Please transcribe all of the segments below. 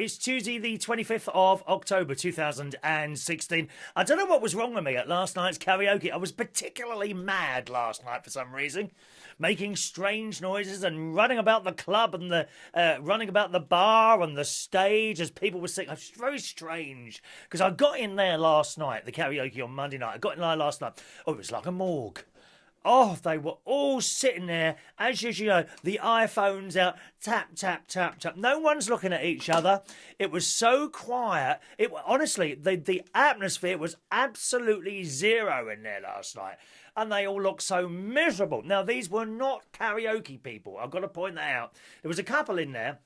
It's Tuesday, the 25th of October, 2016. I don't know what was wrong with me at last night's karaoke. I was particularly mad last night for some reason, making strange noises and running about the club and running about the bar and the stage as people were singing. It was very strange because I got in there last night, the karaoke on Monday night. I got in there last night. Oh, it was like a morgue. Oh, they were all sitting there, as you know, the iPhones out, tap, tap, tap, tap. No one's looking at each other. It was so quiet. Honestly, the atmosphere was absolutely zero in there last night. And they all looked so miserable. Now, these were not karaoke people. I've got to point that out. There was a couple in there.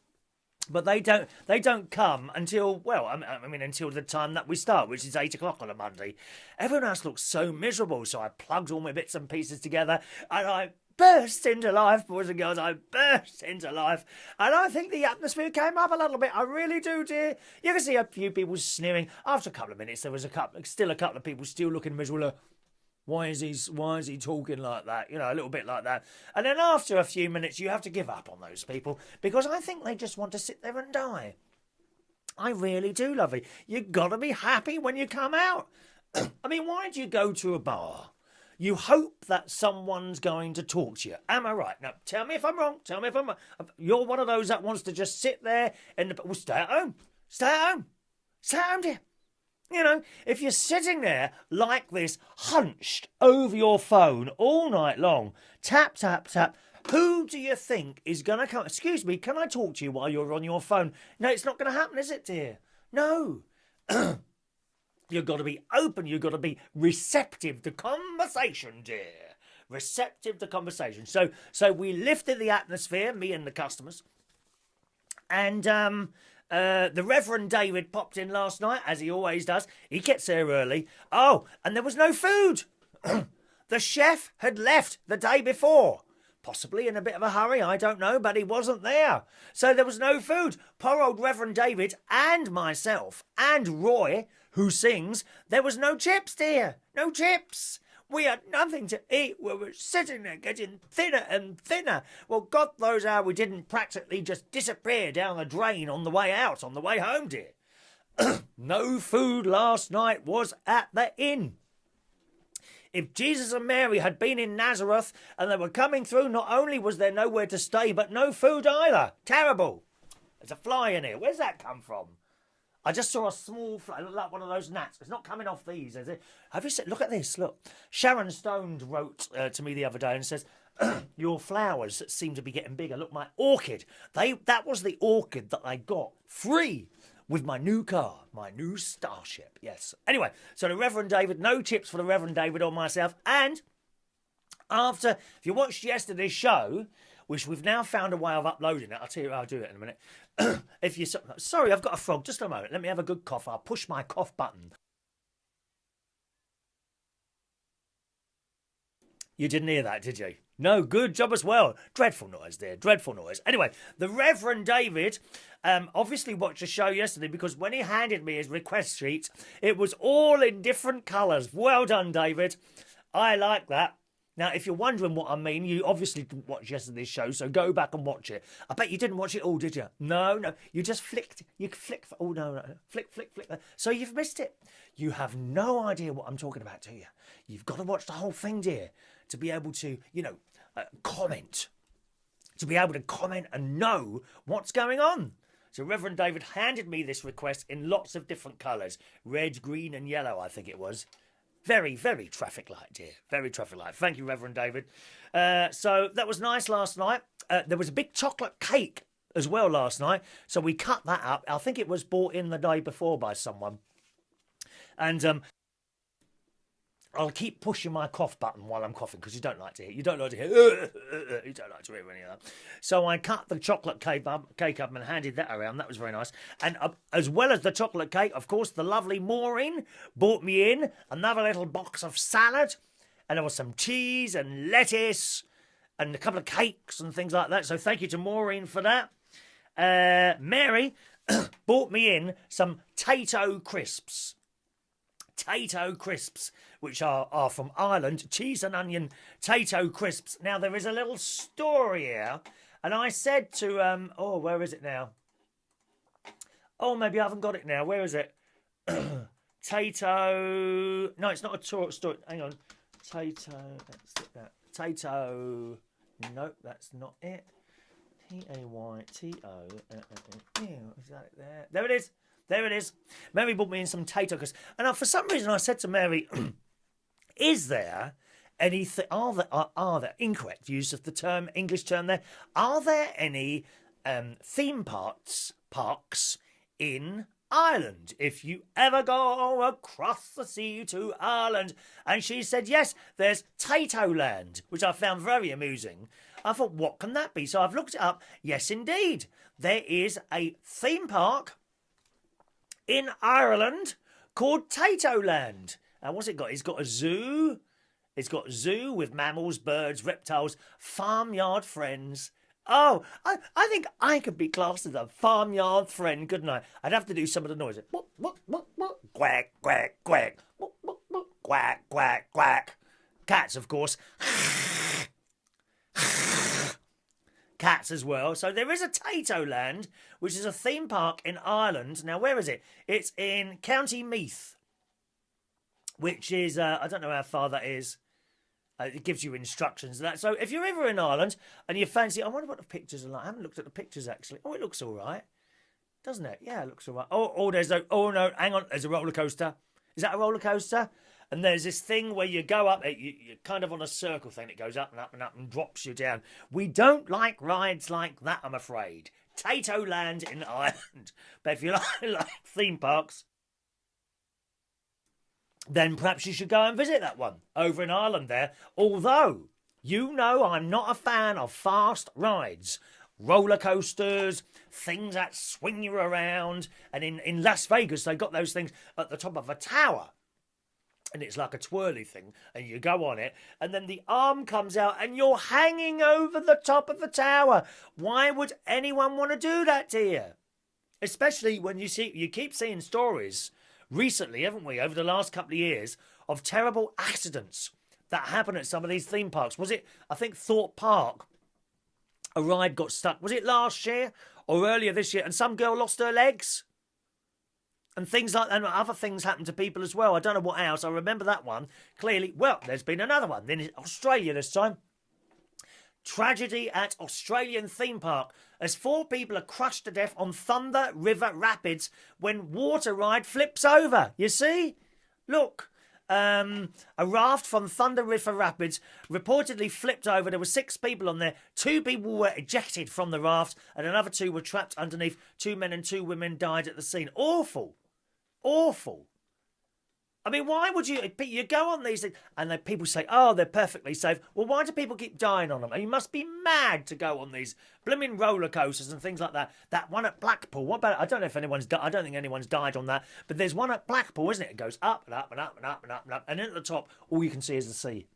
But they don't come until, well, I mean, until the time that we start, which is 8 o'clock on a Monday. Everyone else looks so miserable, so I plugged all my bits and pieces together, and I burst into life, boys and girls. I burst into life, and I think the atmosphere came up a little bit. I really do, dear. You can see a few people sneering. After a couple of minutes, there was still a couple of people still looking miserable. Why is he talking like that? You know, a little bit like that. And then after a few minutes, you have to give up on those people because I think they just want to sit there and die. I really do, lovely. You've got to be happy when you come out. I mean, why do you go to a bar? You hope that someone's going to talk to you. Am I right? Now, tell me if I'm wrong. Tell me if I'm wrong. You're one of those that wants to just sit there and well, stay at home. Stay at home. Stay at home, dear. You know, if you're sitting there like this, hunched over your phone all night long, tap, tap, tap, who do you think is going to come? Excuse me, can I talk to you while you're on your phone? No, it's not going to happen, is it, dear? No. You've got to be open. You've got to be receptive to conversation, dear. Receptive to conversation. So we lifted the atmosphere, me and the customers. And the Reverend David popped in last night, as he always does. He gets there early. Oh, and there was no food. The chef had left the day before. Possibly in a bit of a hurry, I don't know, but he wasn't there. So there was no food. Poor old Reverend David and myself and Roy, who sings, there was no chips, dear. No chips. We had nothing to eat. We were sitting there getting thinner and thinner. Well, God knows how we didn't practically just disappear down the drain on the way out, on the way home, dear. No food last night was at the inn. If Jesus and Mary had been in Nazareth and they were coming through, not only was there nowhere to stay, but no food either. Terrible. There's a fly in here. Where's that come from? I just saw a small fly, like one of those gnats. It's not coming off these, is it? Have you seen? Look at this, look. Sharon Stone wrote to me the other day and says, your flowers seem to be getting bigger. Look, my orchid. That was the orchid that I got free with my new car, my new Starship. Yes. Anyway, so the Reverend David, no chips for the Reverend David or myself. And after, if you watched yesterday's show, which we've now found a way of uploading it. I'll tell you how I'll do it in a minute. If you sorry, I've got a frog. Just a moment. Let me have a good cough. I'll push my cough button. You didn't hear that, did you? No, good job as well. Dreadful noise there. Dreadful noise. Anyway, the Reverend David obviously watched the show yesterday because when he handed me his request sheet, it was all in different colours. Well done, David. I like that. Now, if you're wondering what I mean, you obviously didn't watch yesterday's show, so go back and watch it. I bet you didn't watch it all, did you? No, you just flicked. You flick. Oh, no. Flick. So you've missed it. You have no idea what I'm talking about, do you? You've got to watch the whole thing, dear, to be able to, comment. To be able to comment and know what's going on. So Reverend David handed me this request in lots of different colours. Red, green and yellow, I think it was. Very, very traffic light, dear. Very traffic light. Thank you, Reverend David. So that was nice last night. There was a big chocolate cake as well last night. So we cut that up. I think it was bought in the day before by someone. And I'll keep pushing my cough button while I'm coughing because you don't like to hear. You don't like to hear. You don't like to hear any of that. So I cut the chocolate cake up and handed that around. That was very nice. And as well as the chocolate cake, of course, the lovely Maureen brought me in another little box of salad. And there was some cheese and lettuce and a couple of cakes and things like that. So thank you to Maureen for that. Mary brought me in some Tayto crisps. Tayto crisps, which are from Ireland, cheese and onion Tayto crisps. Now, there is a little story here, and I said to, where is it now? Oh, maybe I haven't got it now. Where is it? Tato. No, it's not a story. Hang on. Tato. Let's get that. Tato. Nope, that's not it. Tayto. Is that it there? There it is. There it is. Mary brought me in some Tayto crisps. And for some reason I said to Mary, is there anything, are there, incorrect use of the term, English term there, are there any theme parks in Ireland, if you ever go across the sea to Ireland? And she said, yes, there's Taytoland, which I found very amusing. I thought, what can that be? So I've looked it up. Yes, indeed. There is a theme park in Ireland called Taytoland. And what's it got? It's got a zoo. It's got a zoo with mammals, birds, reptiles, farmyard friends. Oh, I think I could be classed as a farmyard friend, couldn't I? I'd have to do some of the noises. Quack, quack, quack. Quack, quack, quack. Cats, of course. Cats as well. So there is a Taytoland, which is a theme park in Ireland. Now, where is it? It's in County Meath, which is, I don't know how far that is. It gives you instructions and that. So if you're ever in Ireland and you fancy, I wonder what the pictures are like. I haven't looked at the pictures, actually. Oh, it looks all right. Doesn't it? Yeah, it looks all right. Oh, no, hang on. There's a roller coaster. Is that a roller coaster? And there's this thing where you go up, you're kind of on a circle thing. It goes up and up and up and drops you down. We don't like rides like that, I'm afraid. Taytoland in Ireland. But if you like theme parks, then perhaps you should go and visit that one over in Ireland there. Although, you know I'm not a fan of fast rides. Roller coasters, things that swing you around. And in Las Vegas, they've got those things at the top of a tower. And it's like a twirly thing, and you go on it, and then the arm comes out, and you're hanging over the top of the tower. Why would anyone want to do that to you? Especially when you keep seeing stories recently, haven't we, over the last couple of years, of terrible accidents that happen at some of these theme parks. Was it, I think, Thorpe Park? A ride got stuck. Was it last year or earlier this year? And some girl lost her legs? And things like that, and other things happen to people as well. I don't know what else. I remember that one clearly. Well, there's been another one. Then in Australia this time. Tragedy at Australian theme park as 4 people are crushed to death on Thunder River Rapids when water ride flips over. You see? Look. A raft from Thunder River Rapids reportedly flipped over. There were 6 people on there. 2 people were ejected from the raft and another 2 were trapped underneath. 2 men and 2 women died at the scene. Awful. Awful. I mean, why would you go on these things and people say, oh, they're perfectly safe. Well, why do people keep dying on them? And you must be mad to go on these blooming roller coasters and things like that. That one at Blackpool, what about it? I don't know if anyone's died. I don't think anyone's died on that. But there's one at Blackpool, isn't it? It goes up and up and up and up and up and up. And then at the top, all you can see is the sea.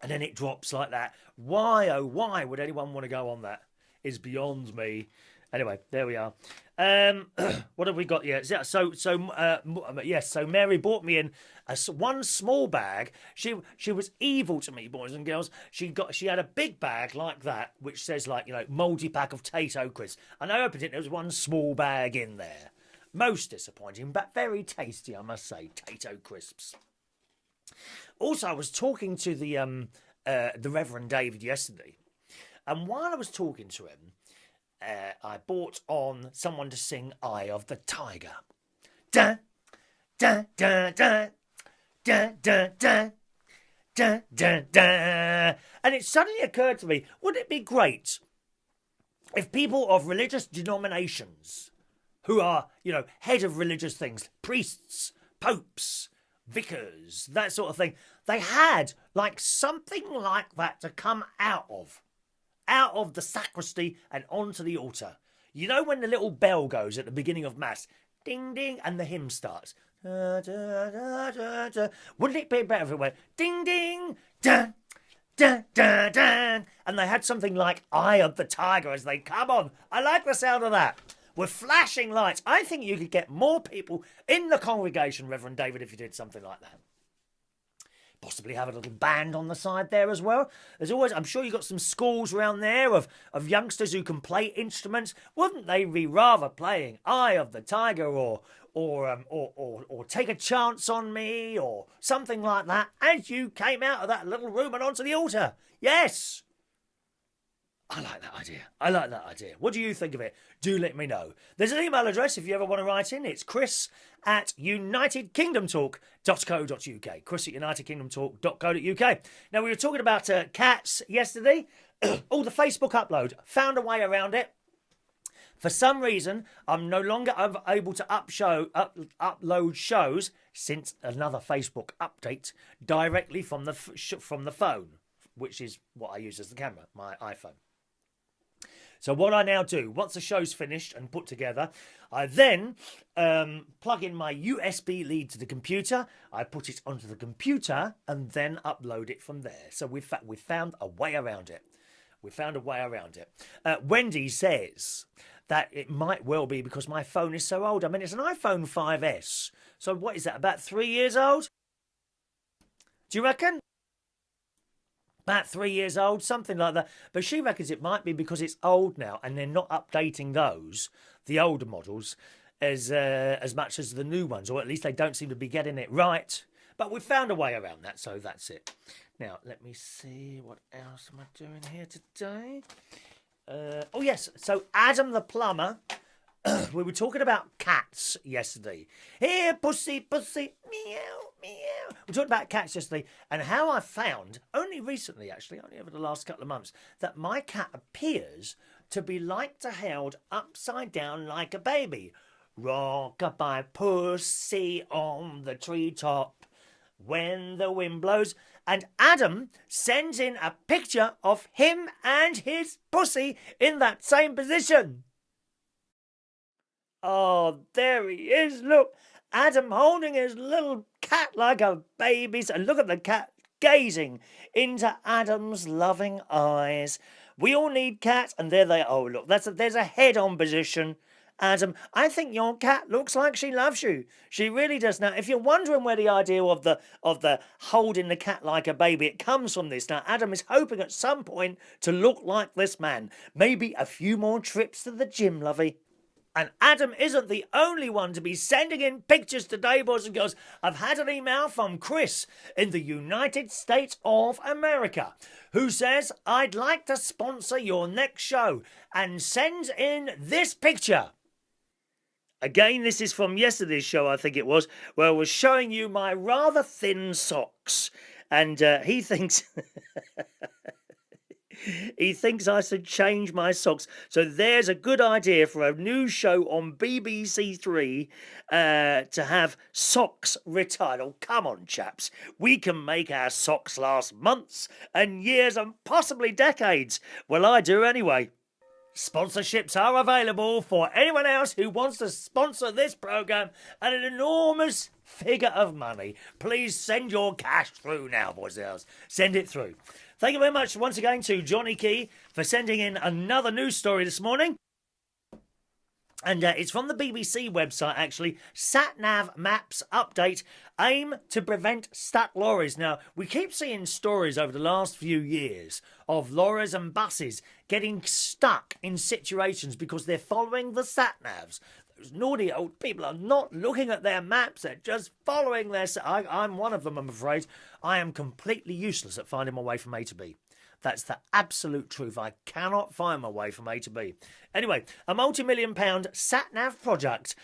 And then it drops like that. Why, oh, why would anyone want to go on that? Is beyond me. Anyway, there we are. What have we got here? So Mary bought me in one small bag. She was evil to me, boys and girls. She had a big bag like that, which says multi-pack of Tayto crisps. And I opened it, there was one small bag in there. Most disappointing, but very tasty, I must say. Tayto crisps. Also, I was talking to the Reverend David yesterday, and while I was talking to him, I bought on someone to sing Eye of the Tiger. Da, da, da, da, da, da, da, da, da, da. And it suddenly occurred to me, wouldn't it be great if people of religious denominations who are, head of religious things, priests, popes, vicars, that sort of thing, they had something like that to come out of the sacristy and onto the altar. You know when the little bell goes at the beginning of Mass? Ding, ding, and the hymn starts. Da, da, da, da, da. Wouldn't it be better if it went ding, ding, da, da, da, da, and they had something like Eye of the Tiger as they come on? I like the sound of that. With flashing lights. I think you could get more people in the congregation, Reverend David, if you did something like that. Possibly have a little band on the side there as well. There's always, I'm sure you've got some schools around there of youngsters who can play instruments. Wouldn't they be rather playing Eye of the Tiger or Take a Chance on Me or something like that as you came out of that little room and onto the altar? Yes! I like that idea. I like that idea. What do you think of it? Do let me know. There's an email address if you ever want to write in. It's chris@unitedkingdomtalk.co.uk. chris@unitedkingdomtalk.co.uk. Now, we were talking about cats yesterday. Oh, the Facebook upload. Found a way around it. For some reason, I'm no longer able to upload shows since another Facebook update directly from the phone, which is what I use as the camera, my iPhone. So what I now do, once the show's finished and put together, I then plug in my USB lead to the computer, I put it onto the computer, and then upload it from there. So we found a way around it. Wendy says that it might well be because my phone is so old. I mean, it's an iPhone 5S. So what is that, about 3 years old? Do you reckon? About 3 years old, something like that. But she reckons it might be because it's old now and they're not updating the older models, as much as the new ones, or at least they don't seem to be getting it right. But we found a way around that, so that's it. Now, let me see, what else am I doing here today? Oh, yes, so Adam the plumber, we were talking about cats yesterday. Here, pussy, pussy, meow, meow. We talked about cats yesterday and how I found, only recently actually, only over the last couple of months, that my cat appears to be held upside down like a baby. Rock-a-bye pussy on the treetop when the wind blows. And Adam sends in a picture of him and his pussy in that same position. Oh, there he is, look. Adam holding his little cat like a baby. And look at the cat gazing into Adam's loving eyes. We all need cats, and there they are. Oh, look, there's a head-on position. Adam, I think your cat looks like she loves you. She really does. Now, if you're wondering where the idea of the holding the cat like a baby, it comes from this. Now, Adam is hoping at some point to look like this man. Maybe a few more trips to the gym, lovey. And Adam isn't the only one to be sending in pictures today, boys and girls. I've had an email from Chris in the United States of America who says, I'd like to sponsor your next show, and sends in this picture. Again, this is from yesterday's show, I think it was, where I was showing you my rather thin socks. And he thinks... He thinks I should change my socks. So there's a good idea for a new show on BBC Three to have socks retired. Oh, come on, chaps. We can make our socks last months and years and possibly decades. Well, I do anyway. Sponsorships are available for anyone else who wants to sponsor this programme at an enormous figure of money. Please send your cash through now, boys and girls. Send it through. Thank you very much once again to Johnny Key for sending in another news story this morning. And it's from the BBC website, actually. Sat-nav maps update aim to prevent stuck lorries. Now, we keep seeing stories over the last few years of lorries and buses getting stuck in situations because they're following the sat-navs. Those naughty old people are not looking at their maps, they're just following their... I'm one of them, I'm afraid. I am completely useless at finding my way from A to B. That's the absolute truth. I cannot find my way from A to B. Anyway, a multi-million-pound sat-nav project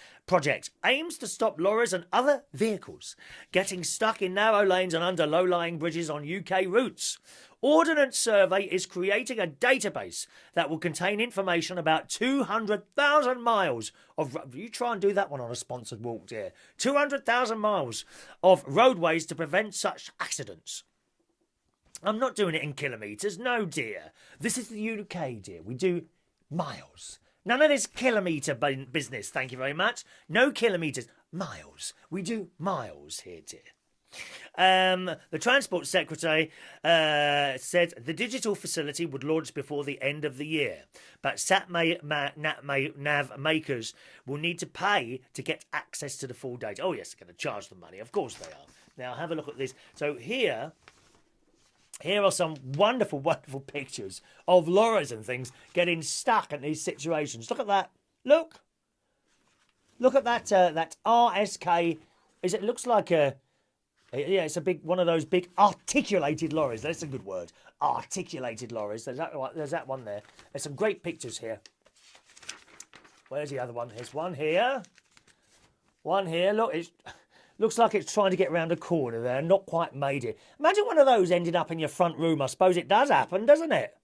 aims to stop lorries and other vehicles getting stuck in narrow lanes and under low-lying bridges on UK routes. Ordnance Survey is creating a database that will contain information about 200,000 miles of... You try and do that one on a sponsored walk, dear. 200,000 miles of roadways to prevent such accidents. I'm not doing it in kilometres, no, dear. This is the UK, dear. We do miles. None of this kilometre business, thank you very much. No kilometres, miles. We do miles here, dear. The Transport Secretary said the digital facility would launch before the end of the year, but nav makers will need to pay to get access to the full data. Oh yes, they're going to charge them money. Of course they are. Now, have a look at this. So here are some wonderful, wonderful pictures of lorries and things getting stuck in these situations. Look at that. Look. Look at that, that RSK. It looks like a... Yeah, it's a big one of those big articulated lorries. That's a good word. Articulated lorries. There's that one there. There's some great pictures here. Where's the other one? There's one here. One here. Look, it looks like it's trying to get around a corner there. Not quite made it. Imagine one of those ending up in your front room. I suppose it does happen, doesn't it?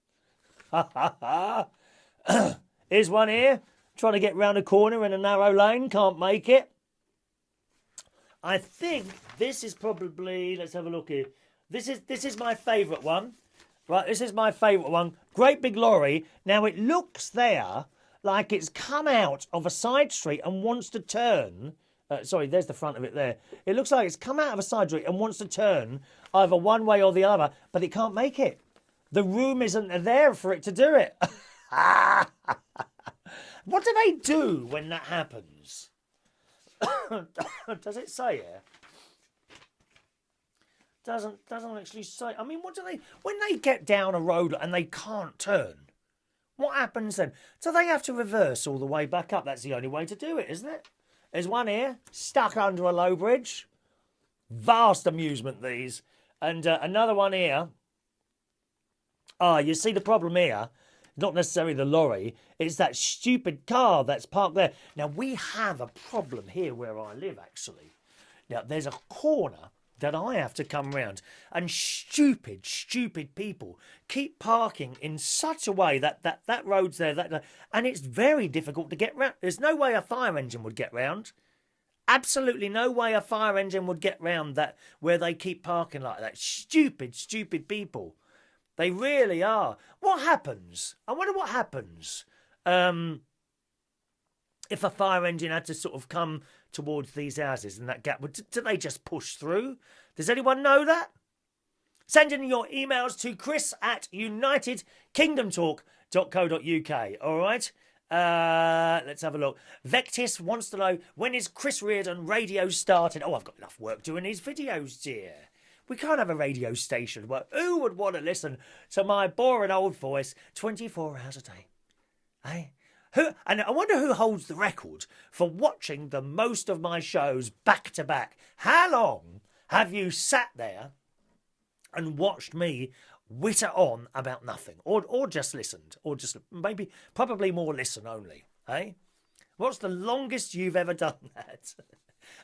Ha ha ha. Here's one here. Trying to get round a corner in a narrow lane. Can't make it. I think this is probably, let's have a look here. This is my favourite one. Right, this is my favourite one. Great big lorry. Now it looks there like it's come out of a side street and wants to turn. Sorry, there's the front of it there. It looks like it's come out of a side street and wants to turn either one way or the other, but it can't make it. The room isn't there for it to do it. What do they do when that happens? Does it say here? Doesn't actually say. I mean, what do they... When they get down a road and they can't turn, what happens then? Do they have to reverse all the way back up? That's the only way to do it, isn't it? There's one here, stuck under a low bridge. Vast amusement, these. And another one here. Ah, you see the problem here? Not necessarily the lorry. It's that stupid car that's parked there. Now, we have a problem here where I live, actually. Now, there's a corner that I have to come round. And stupid, stupid people keep parking in such a way that road's there. And it's very difficult to get round. There's no way a fire engine would get round. Absolutely no way a fire engine would get round that where they keep parking like that. Stupid, stupid people. They really are. What happens? I wonder what happens if a fire engine had to sort of come towards these houses and that gap. Do they just push through? Does anyone know that? Send in your emails to chris@unitedkingdomtalk.co.uk. All right? Let's have a look. Vectis wants to know, when is Chris Reardon radio starting? Oh, I've got enough work doing these videos, dear. We can't have a radio station. Well, who would want to listen to my boring old voice 24 hours a day? Eh? And I wonder who holds the record for watching the most of my shows back to back. How long have you sat there and watched me witter on about nothing? Or just listened? Or just maybe, probably more listen only. Eh? What's the longest you've ever done that?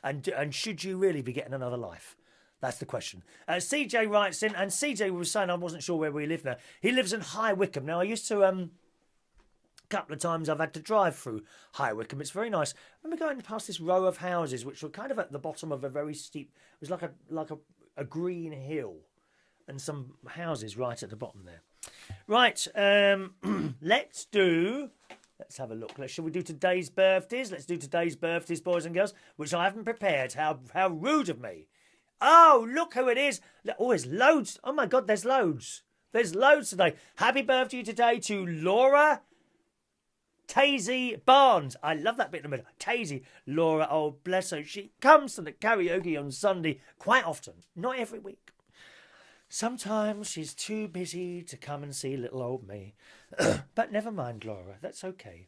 And should you really be getting another life? That's the question. CJ writes in, and CJ was saying I wasn't sure where we live now. He lives in High Wycombe. Now, I used to, a couple of times I've had to drive through High Wycombe. It's very nice. I remember going past this row of houses, which were kind of at the bottom of a very steep, it was like a green hill, and some houses right at the bottom there. Right, let's have a look. Shall we do today's birthdays? Let's do today's birthdays, boys and girls, which I haven't prepared. How rude of me. Oh, look who it is. Oh, there's loads. Oh, my God, there's loads. There's loads today. Happy birthday today to Laura Tazy Barnes. I love that bit in the middle. Tazy. Laura, oh, bless her. She comes to the karaoke on Sunday quite often. Not every week. Sometimes she's too busy to come and see little old me. But never mind, Laura. That's okay.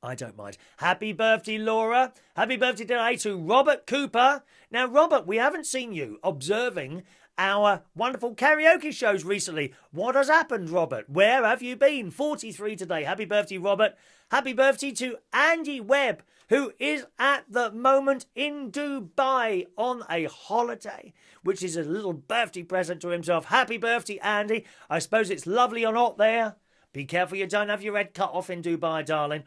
I don't mind. Happy birthday, Laura. Happy birthday today to Robert Cooper. Now, Robert, we haven't seen you observing our wonderful karaoke shows recently. What has happened, Robert? Where have you been? 43 today. Happy birthday, Robert. Happy birthday to Andy Webb, who is at the moment in Dubai on a holiday, which is a little birthday present to himself. Happy birthday, Andy. I suppose it's lovely or not there. Be careful you don't have your head cut off in Dubai, darling.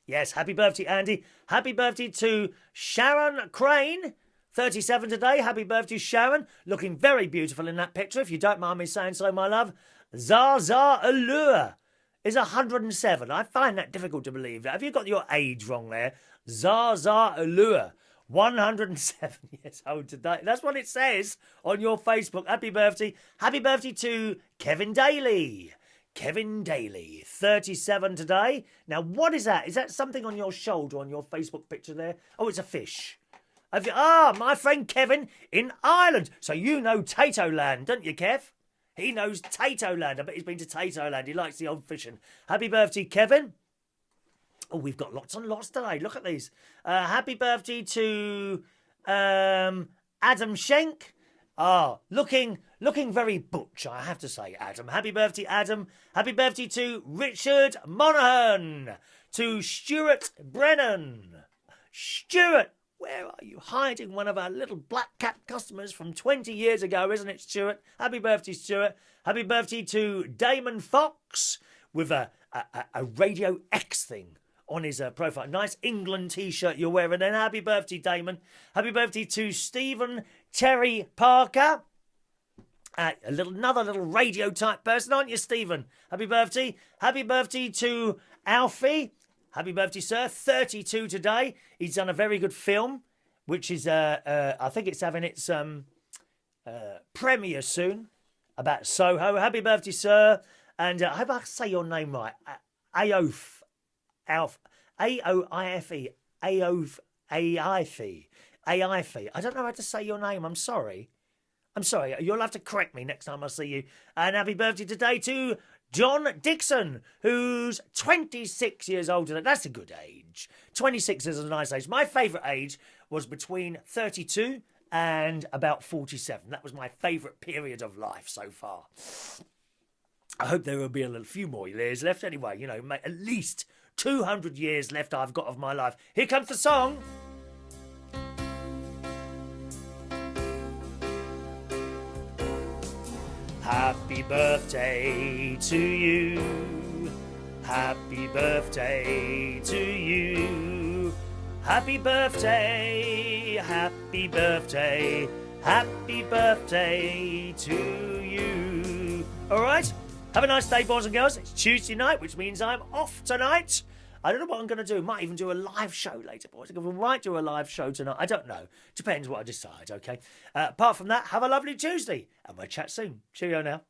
Yes, happy birthday, Andy. Happy birthday to Sharon Crane, 37 today. Happy birthday, Sharon. Looking very beautiful in that picture, if you don't mind me saying so, my love. Zaza Allure is 107. I find that difficult to believe. Have you got your age wrong there? Zaza Allure. 107 years old today. That's what it says on your Facebook. Happy birthday. Happy birthday to Kevin Daly. Kevin Daly, 37 today. Now, what is that? Is that something on your shoulder on your Facebook picture there? Oh, it's a fish. My friend Kevin in Ireland. So you know Taytoland, don't you, Kev? He knows Taytoland. I bet he's been to Taytoland. He likes the old fishing. Happy birthday, Kevin. Oh, we've got lots and lots today. Look at these. Happy birthday to Adam Schenk. Looking very butch, I have to say, Adam. Happy birthday, Adam. Happy birthday to Richard Monaghan. To Stuart Brennan. Stuart, where are you hiding? One of our little black cat customers from 20 years ago, isn't it, Stuart? Happy birthday, Stuart. Happy birthday to Damon Fox with a Radio X thing on his profile. Nice England t-shirt you're wearing. And happy birthday, Damon. Happy birthday to Stephen Terry Parker. Another little radio type person, aren't you, Stephen? Happy birthday. Happy birthday to Alfie. Happy birthday, sir. 32 today. He's done a very good film, which is, I think it's having its premiere soon, about Soho. Happy birthday, sir. And I hope I say your name right. Aoife. A-O-I-F-E. Aoife. Aoife. I don't know how to say your name. I'm sorry. You'll have to correct me next time I see you. And happy birthday today to John Dixon, who's 26 years old today. That's a good age. 26 is a nice age. My favourite age was between 32 and about 47. That was my favourite period of life so far. I hope there will be a few more years left anyway. At least 200 years left I've got of my life. Here comes the song. Happy birthday to you. Happy birthday to you. Happy birthday, happy birthday, happy birthday to you. All right? Have a nice day, boys and girls. It's Tuesday night, which means I'm off tonight. I don't know what I'm going to do. Might even do a live show later, boys. I might do a live show tonight. I don't know. Depends what I decide, okay? Apart from that, have a lovely Tuesday. And we'll chat soon. Cheerio now.